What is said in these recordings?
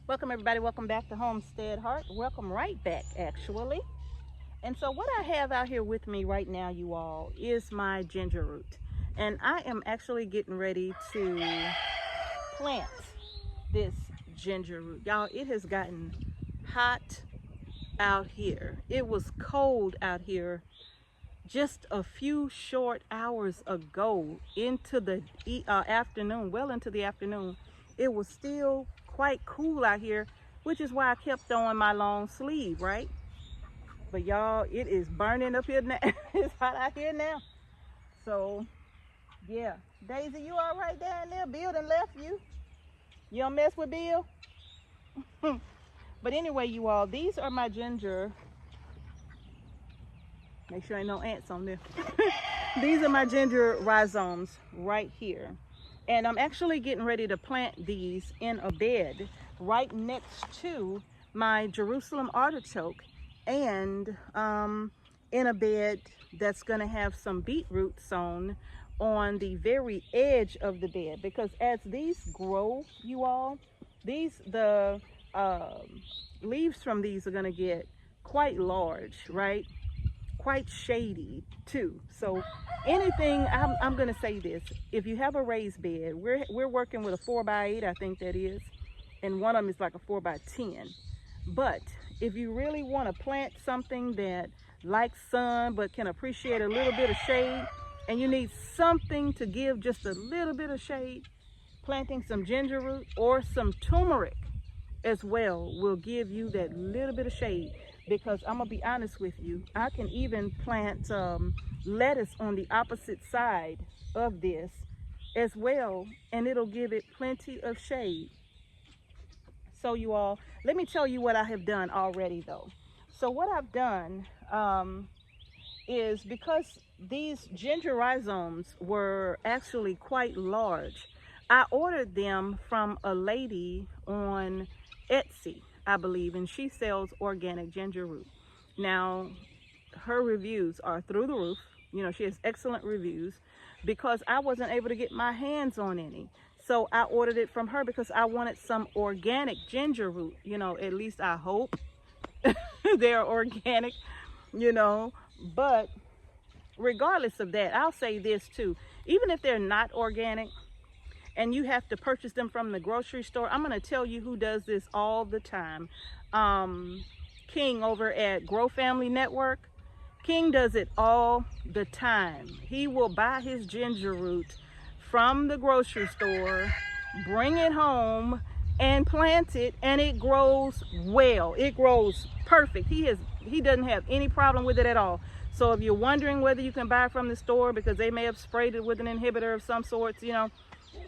Welcome everybody, welcome back to Homestead Heart. Welcome right back actually. And so what I have out here with me right now, you all, is my ginger root. And I am actually getting ready to plant this ginger root. Y'all, it has gotten hot out here. It was cold out here just a few short hours ago into the afternoon, well into the afternoon. It was still quite cool out here, which is why I kept on my long sleeve, right? But y'all, it is burning up here now. It's hot out here now. So yeah, Daisy, you all right down there? Bill done left you. You don't mess with Bill. But anyway, you all, these are my ginger. Make sure ain't no ants on there. These are my ginger rhizomes right here. And I'm actually getting ready to plant these in a bed right next to my Jerusalem artichoke, and in a bed that's going to have some beetroot sown on the very edge of the bed, because as these grow, you all, the leaves from these are going to get quite large, right? Quite shady too. So anything, I'm going to say this: if you have a raised bed, we're working with a 4x8, I think that is, and one of them is like a 4x10. But if you really want to plant something that likes sun but can appreciate a little bit of shade, and you need something to give just a little bit of shade, planting some ginger root or some turmeric as well will give you that little bit of shade. Because I'm gonna be honest with you, I can even plant lettuce on the opposite side of this as well, and it'll give it plenty of shade. So you all, let me tell you what I have done already though. So what I've done is, because these ginger rhizomes were actually quite large, I ordered them from a lady on Etsy, I believe, and she sells organic ginger root. Now, her reviews are through the roof. You know, she has excellent reviews, because I wasn't able to get my hands on any. So I ordered it from her because I wanted some organic ginger root. You know, at least I hope they're organic, you know. But regardless of that, I'll say this too. Even if they're not organic, and you have to purchase them from the grocery store, I'm going to tell you who does this all the time. King over at Grow Family Network. King does it all the time. He will buy his ginger root from the grocery store, bring it home, and plant it, and it grows well. It grows perfect. He doesn't have any problem with it at all. So if you're wondering whether you can buy from the store because they may have sprayed it with an inhibitor of some sorts, you know,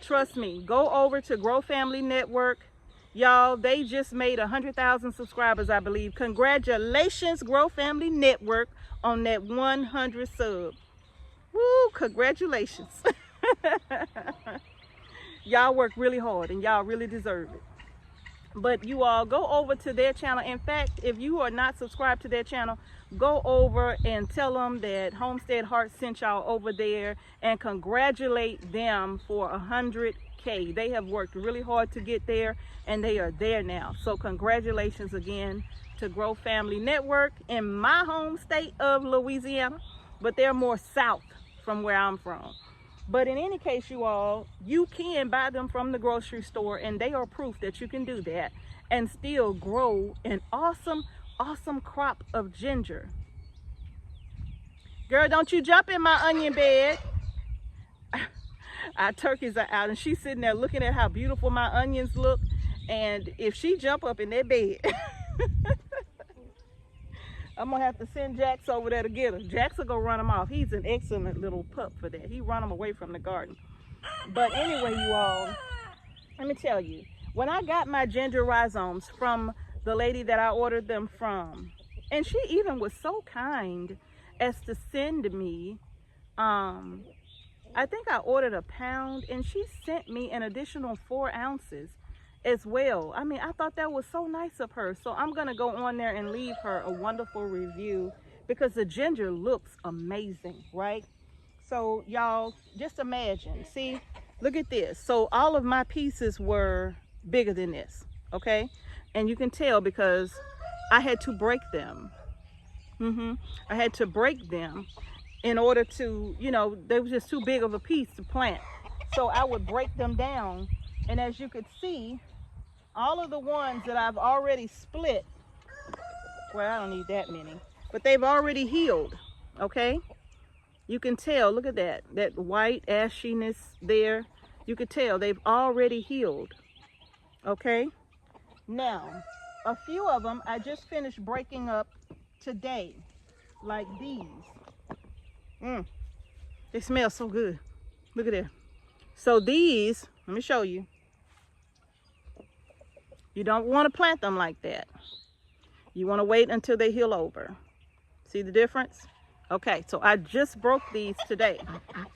trust me, go over to Grow Family Network. Y'all, they just made 100,000 subscribers, I believe. Congratulations, Grow Family Network, on that 100 sub. Woo, congratulations. Y'all work really hard and y'all really deserve it. But you all go over to their channel. In fact, if you are not subscribed to their channel, go over and tell them that Homestead Heart sent y'all over there, and congratulate them for 100K. They have worked really hard to get there, and they are there now. So congratulations again to Grow Family Network in my home state of Louisiana, but they're more south from where I'm from. But in any case, you all, you can buy them from the grocery store, and they are proof that you can do that and still grow an awesome crop of ginger. Girl, don't you jump in my onion bed. Our turkeys are out, and she's sitting there looking at how beautiful my onions look. And if she jump up in that bed, I'm gonna have to send Jax over there to get her. Jax will go run him off. He's an excellent little pup for that. He run him away from the garden. But anyway, you all, let me tell you, when I got my ginger rhizomes from the lady that I ordered them from, and she even was so kind as to send me, I think I ordered a pound, and she sent me an additional 4 ounces as well. I mean, I thought that was so nice of her. So I'm gonna go on there and leave her a wonderful review, because the ginger looks amazing, right? So y'all, just imagine, see, look at this. So all of my pieces were bigger than this, okay? And you can tell because I had to break them. I had to break them in order to, you know, they were just too big of a piece to plant. So I would break them down, and as you could see, all of the ones that I've already split, well, I don't need that many, but they've already healed, okay? You can tell, look at that white ashiness there. You could tell they've already healed, okay? Now, a few of them I just finished breaking up today, like these. They smell so good. Look at that. So these, let me show you. You don't want to plant them like that. You want to wait until they heal over. See the difference? Okay, so I just broke these today.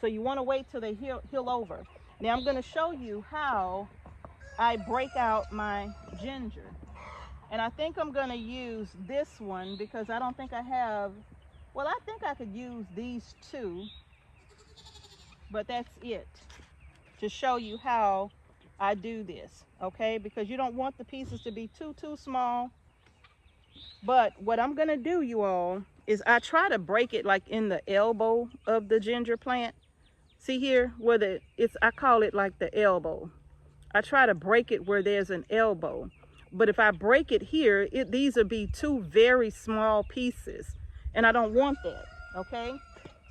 So you want to wait till they heal over. Now I'm going to show you how I break out my ginger. And I think I'm going to use this one because I don't think I have, well, I think I could use these two, but that's it, to show you how I do this, okay? Because you don't want the pieces to be too it's But what I'm going to do, you all, is I try to break it like in the elbow of the ginger plant. See here where I call it like the elbow. I try to break it where there's an elbow. But if I break it here, these would be two very small pieces. And I don't want that, okay?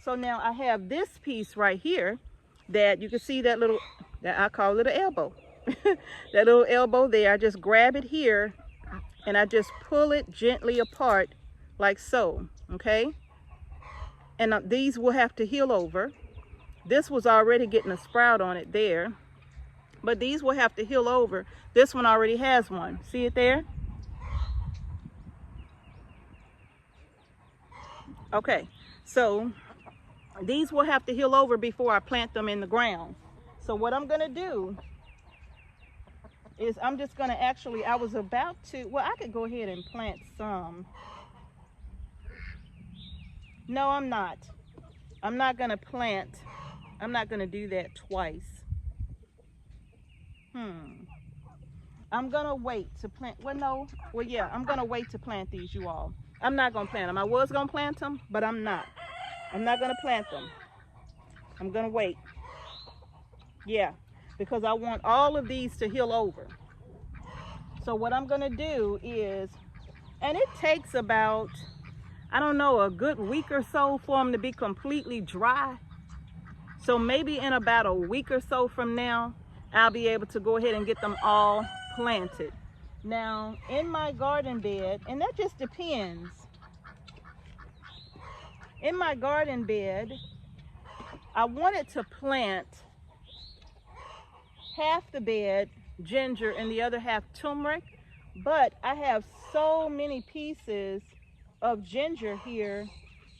So now I have this piece right here that you can see that little, that I call it an elbow. That little elbow there, I just grab it here and I just pull it gently apart like so, okay? And these will have to heal over. This was already getting a sprout on it there, but these will have to heal over. This one already has one. See it there? Okay, so these will have to heal over before I plant them in the ground. So what I'm gonna do is I'm just gonna actually, I was about to, well, I could go ahead and plant some. No, I'm not. I'm not gonna plant, I'm not gonna do that twice. I'm gonna wait to plant, well, no, well, yeah, I'm gonna wait to plant these, you all. I'm not gonna plant them. I was gonna plant them, but I'm not. I'm not gonna plant them. I'm gonna wait. Yeah, because I want all of these to heal over. So what I'm gonna do is, and it takes about, I don't know, a good week or so for them to be completely dry. So maybe in about a week or so from now, I'll be able to go ahead and get them all planted. Now, in my garden bed, and that just depends. In my garden bed, I wanted to plant half the bed ginger and the other half turmeric, but I have so many pieces of ginger here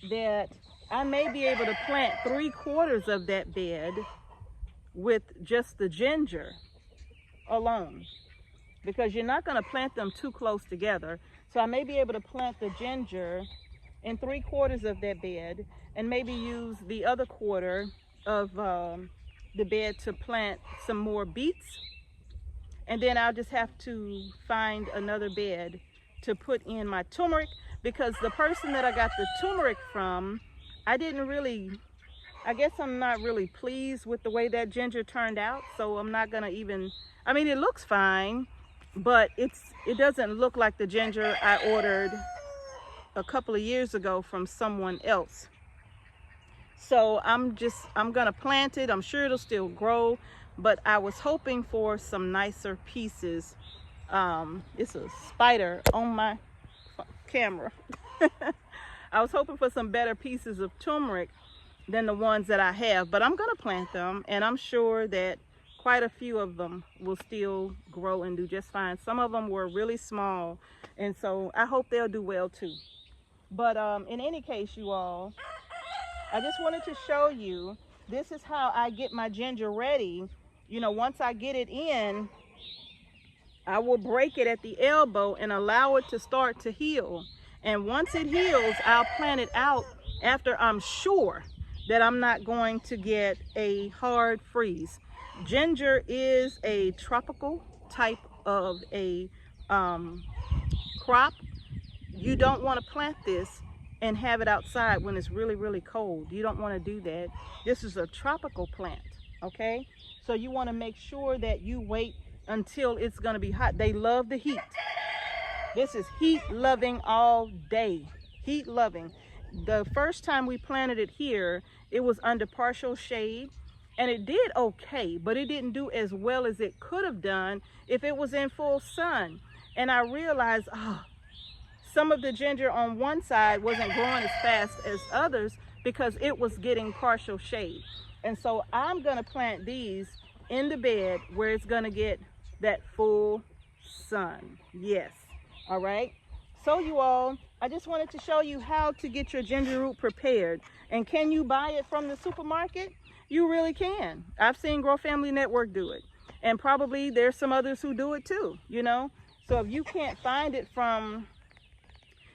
that I may be able to plant 3/4 of that bed with just the ginger alone, because you're not going to plant them too close together. So I may be able to plant the ginger in 3/4 of that bed and maybe use the other quarter of the bed to plant some more beets, and then I'll just have to find another bed to put in my turmeric, because the person that I got the turmeric from, I guess I'm not really pleased with the way that ginger turned out. So I'm not gonna even, I mean, it looks fine, but it doesn't look like the ginger I ordered a couple of years ago from someone else. So I'm gonna plant it. I'm sure it'll still grow, but I was hoping for some nicer pieces. It's a spider on my camera. I was hoping for some better pieces of turmeric than the ones that I have, but I'm gonna plant them, and I'm sure that quite a few of them will still grow and do just fine. Some of them were really small, and so I hope they'll do well too. But in any case, you all, I just wanted to show you, this is how I get my ginger ready. You know, once I get it in, I will break it at the elbow and allow it to start to heal. And once it heals, I'll plant it out after I'm sure that I'm not going to get a hard freeze. Ginger is a tropical type of a crop, you don't want to plant this and have it outside when it's really, really cold. You don't want to do that. This is a tropical plant, okay? So you want to make sure that you wait until it's going to be hot. They love the heat. This is heat loving all day. Heat loving. The first time we planted it here, it was under partial shade, and it did okay, but it didn't do as well as it could have done if it was in full sun. And I realized, some of the ginger on one side wasn't growing as fast as others because it was getting partial shade. And so I'm gonna plant these in the bed where it's gonna get that full sun. Yes, all right. So you all, I just wanted to show you how to get your ginger root prepared. And can you buy it from the supermarket? You really can. I've seen Grow Family Network do it. And probably there's some others who do it too, you know? So if you can't find it from,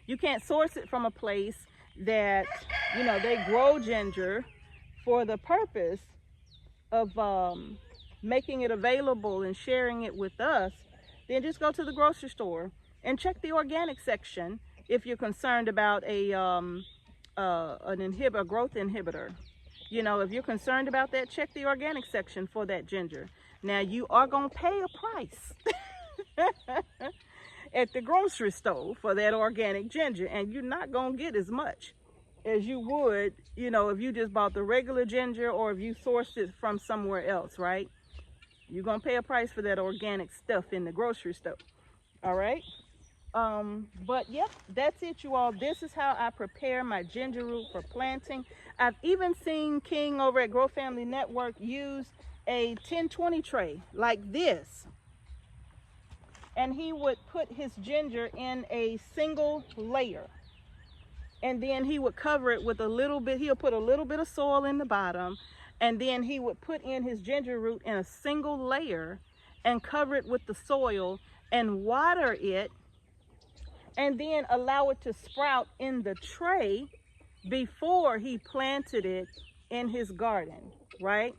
you can't source it from a place that, you know, they grow ginger for the purpose of making it available and sharing it with us, then just go to the grocery store and check the organic section if you're concerned about a growth inhibitor. You know, if you're concerned about that, check the organic section for that ginger. Now, you are going to pay a price at the grocery store for that organic ginger, and you're not going to get as much as you would, you know, if you just bought the regular ginger or if you sourced it from somewhere else, right? You're going to pay a price for that organic stuff in the grocery store. All right. But yep, that's it, you all. This is how I prepare my ginger root for planting. I've even seen King over at Grow Family Network use a 10-20 tray like this, and he would put his ginger in a single layer, and then he would cover it with a little bit. He'll put a little bit of soil in the bottom, and then he would put in his ginger root in a single layer and cover it with the soil and water it, and then allow it to sprout in the tray before he planted it in his garden, right?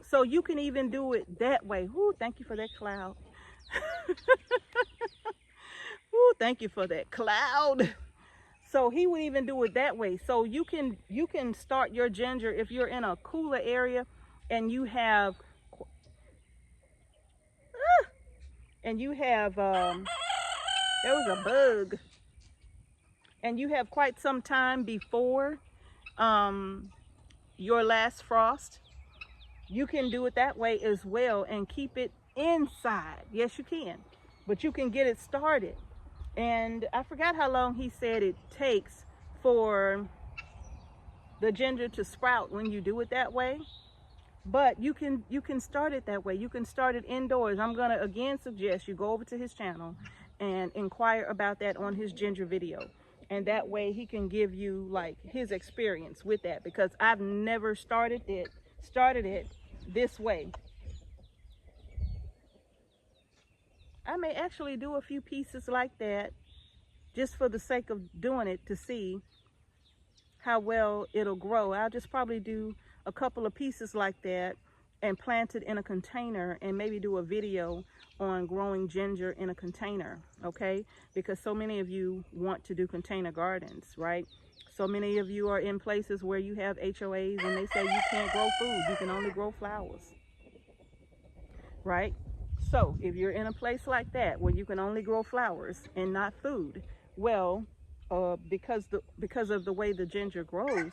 So you can even do it that way. Ooh, thank you for that cloud. Ooh, thank you for that cloud. So he would even do it that way. So you can start your ginger if you're in a cooler area and you have there was a bug, and you have quite some time before your last frost. You can do it that way as well and keep it inside. Yes, you can, but you can get it started. And I forgot how long he said it takes for the ginger to sprout when you do it that way, but you can start it that way. You can start it indoors. I'm gonna again suggest you go over to his channel and inquire about that on his ginger video, and that way he can give you like his experience with that, because I've never started it this way. I may actually do a few pieces like that just for the sake of doing it to see how well it'll grow. I'll just probably do a couple of pieces like that and plant it in a container, and maybe do a video on growing ginger in a container, okay? Because so many of you want to do container gardens, right? So many of you are in places where you have HOAs and they say you can't grow food, you can only grow flowers, right? So if you're in a place like that where you can only grow flowers and not food, well, because of the way the ginger grows,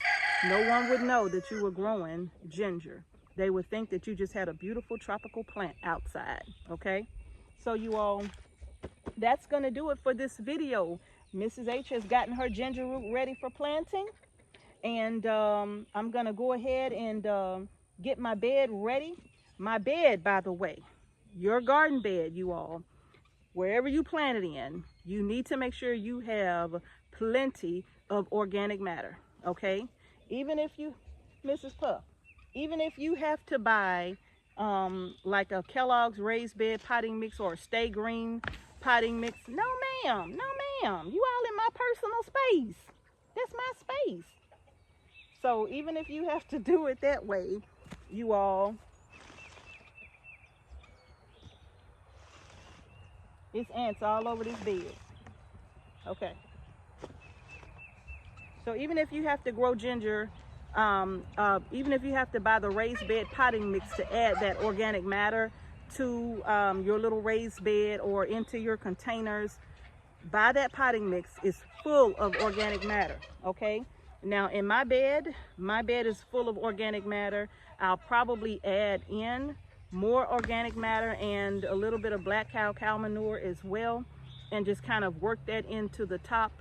no one would know that you were growing ginger. They would think that you just had a beautiful tropical plant outside, okay? So you all, that's gonna do it for this video. Mrs. H has gotten her ginger root ready for planting, and I'm gonna go ahead and get my bed ready. My bed, by the way, your garden bed, you all, wherever you plant it in, you need to make sure you have plenty of organic matter, okay? Even if you, Mrs. Puff, even if you have to buy like a Kellogg's raised bed potting mix or a Stay Green potting mix, no ma'am, no ma'am, you all in my personal space. That's my space. So even if you have to do it that way, you all, It's ants all over this bed. Okay. So even if you have to grow ginger, even if you have to buy the raised bed potting mix to add that organic matter to your little raised bed or into your containers, buy that potting mix. It's full of organic matter. Okay. Now in my bed is full of organic matter. I'll probably add in more organic matter and a little bit of black cow manure as well, and just kind of work that into the top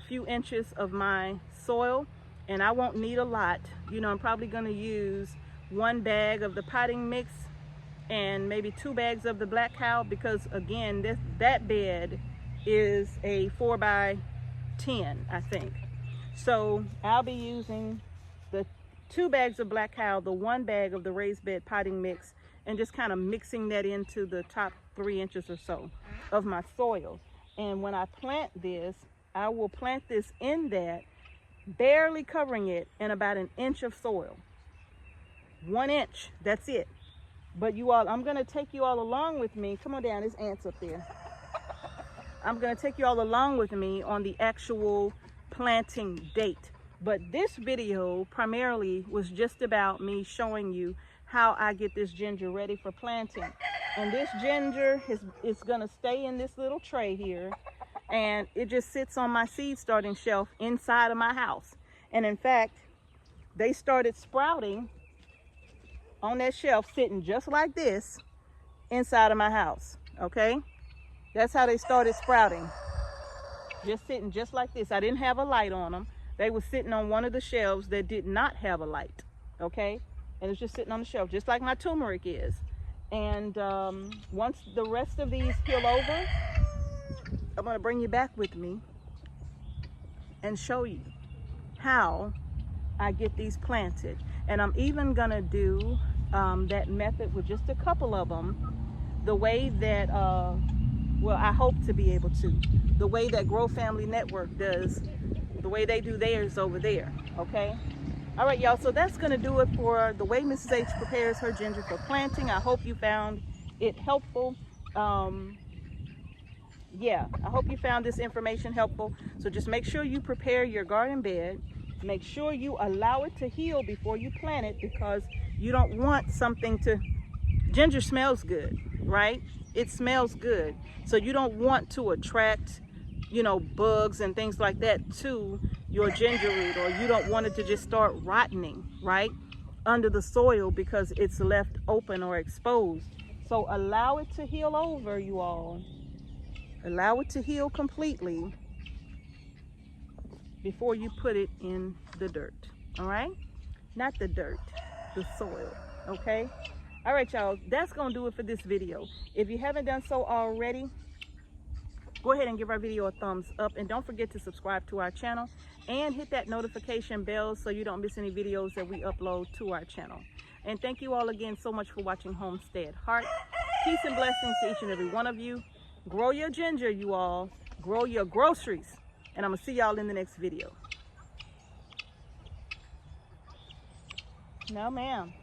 few inches of my soil. And I won't need a lot. You know, I'm probably going to use 1 bag of the potting mix and maybe 2 bags of the black cow, because again, that bed is a 4 by 10, I think. So I'll be using the 2 bags of black cow, the 1 bag of the raised bed potting mix, and just kind of mixing that into the top 3 inches or so of my soil. And when I plant this, I will plant this in that, barely covering it in about 1 inch of soil. 1 inch, that's it. But you all, I'm gonna take you all along with me. Come on down, there's ants up there. I'm gonna take you all along with me on the actual planting date. But this video primarily was just about me showing you how I get this ginger ready for planting. And this ginger is gonna stay in this little tray here, and it just sits on my seed starting shelf inside of my house. And in fact, they started sprouting on that shelf, sitting just like this inside of my house. Okay, that's how they started sprouting, just sitting just like this. I didn't have a light on them. They were sitting on one of the shelves that did not have a light. Okay, and it's just sitting on the shelf, just like my turmeric is. And once the rest of these heal over, I'm going to bring you back with me and show you how I get these planted. And I'm even going to do that method with just a couple of them, the way that, well, I hope to be able to, the way that Grow Family Network does, the way they do theirs over there. Okay. All right, y'all. So that's going to do it for the way Mrs. H prepares her ginger for planting. I hope you found it helpful. Yeah, I hope you found this information helpful. So just make sure you prepare your garden bed. Make sure you allow it to heal before you plant it, because you don't want something to, ginger smells good, right? It smells good. So you don't want to attract, you know, bugs and things like that to your ginger root, or you don't want it to just start rotting, right, under the soil because it's left open or exposed. So allow it to heal over, you all. Allow it to heal completely before you put it in the dirt. All right, not the dirt, the soil. Okay. All right, y'all, that's gonna do it for this video. If you haven't done so already, go ahead and give our video a thumbs up, and don't forget to subscribe to our channel and hit that notification bell so you don't miss any videos that we upload to our channel. And thank you all again so much for watching Homestead Heart. Peace and blessings to each and every one of you. Grow your ginger, you all. Grow your groceries. And I'm gonna see y'all in the next video. No, ma'am.